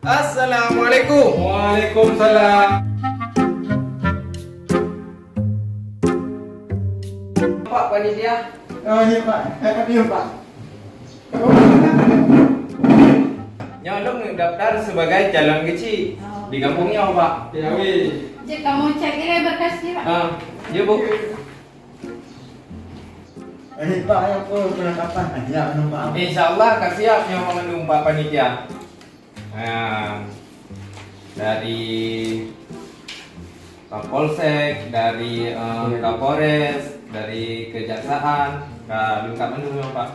Assalamualaikum. Waalaikumsalam. Pak panitia. Oh iya Pak, iya Pak. Nyolong daftar sebagai calon kecil di kampungnya Pak. Ya wih. Cik, kamu cek ini berkasnya Pak. Ya Bu. Pak, aku penangkapan aja penumpang. Insyaallah kasih siap yang mengandung Pak panitia. Dari Kapolsek, dari Kapolres, dari Kejaksaan, lengkap mendung ya Pak.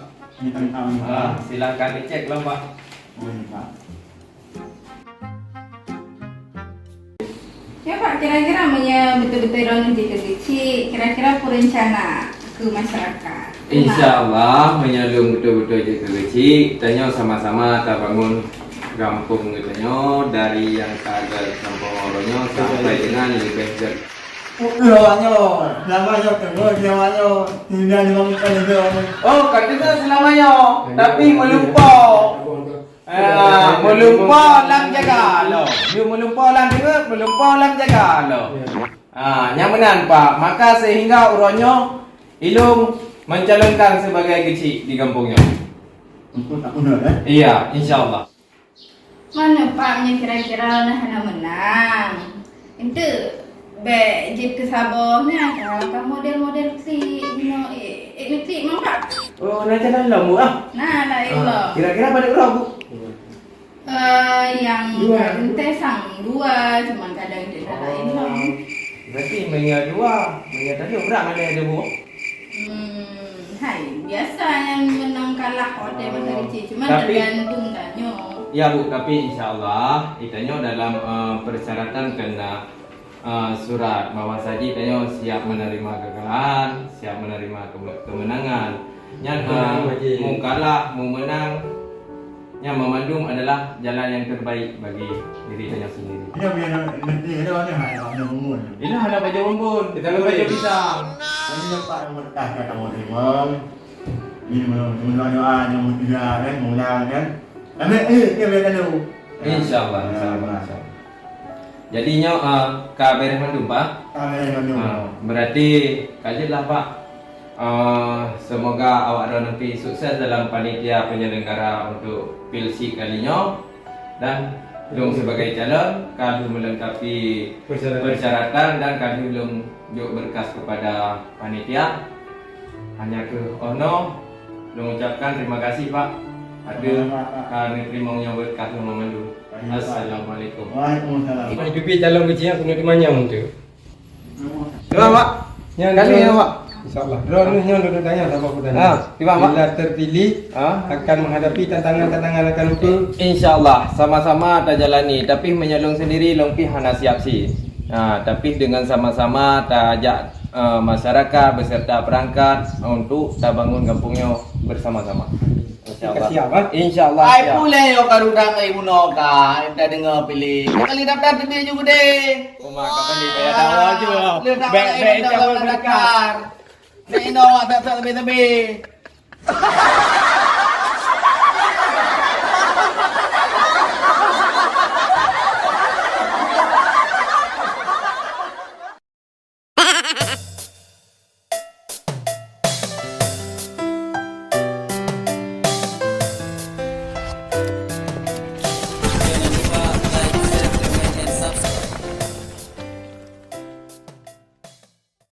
Silahkan dicek loh Pak. Ya Pak, kira-kira betul-betul orang kecil, kira-kira perencana ke masyarakat. Insya Allah menyalung betul-betul je kecil, tanya sama-sama kita bangun kampung gitu dari yang kagak kampung orangnya sampai dengan lebih jauh. Selamanya tunggu, selamanya tinggal di kampung itu. Oh, katanya selamanya, tapi melumpau. Melumpau lam jaga lo. You melumpau lam dengar, melumpau lam jaga lo. Nyamanan Pak, maka sehingga orangnya ilung mencalonkan sebagai kecil di kampungnya. Aku dah. Iya, insya Allah. Mana Paknya kira-kira nak menang? Itu jeep ke sabahnya kan model-model klik, klik mana? Oh, nak jalan lah Bu Nah, lah itu. Kira-kira pada berapa Bu? Yang ente sang dua, cuman kadang tidak lain loh. Berarti mengia dua, mengia tadi berapa ada Bu? Hai, biasa yang menang kalah hotel masa kecil, cuman Tapi- tergantung tanyo. Ya Bu, tapi insya Allah itanya dalam persyaratan kena surat bahwa saja itanya siap menerima kekalahan, siap menerima kemenangan. Yang mau kalah, mau menang, yang memandung adalah jalan yang terbaik bagi diri itanya sendiri. Dia biar nanti ada orang yang ada umur. Ini ada baju bumbun, kita baju pisang. Ini Pak yang berkah kata mau terima. Ini mendoa yang tidak kan, mengulang kan. Amin, dia biar tahu. Insya Allah, insya Allah. Insya Allah. Jadinya kabar mandum Pak. Amin, amin. Berarti kajilah Pak. Semoga awak nanti sukses dalam panitia penyelenggara untuk pilsi kalinya dan belum sebagai calon kami melengkapi persyaratan dan kami belum juga berkas kepada panitia. Hanya ke Ono mengucapkan terima kasih Pak. Ada kami terimanya berkas memandu. Assalamualaikum. Waalaikumsalam. Ini pipi calon kecil aku nak dimanyang tu. Terima Pak. Yang Kali ya Pak. InsyaAllah. Drone ni yang duduk tanya apa aku tanya. Tiba Pak. Bila terpilih akan menghadapi tantangan-tantangan akan lupa. InsyaAllah sama-sama kita jalani. Tapi menyalung sendiri longpi hana siap sih. Tapi dengan sama-sama kita ajak masyarakat beserta perangkat untuk kita bangun kampungnya bersama-sama. InsyaAllah. Siap ah. InsyaAllah Ai siap. pula yo karudang ai munoka, enta dengar pilih. Kali daftar pilih juga deh. Rumah kapan di kaya tahu aja. Bek jawab daftar. Nek no tak lebih-lebih.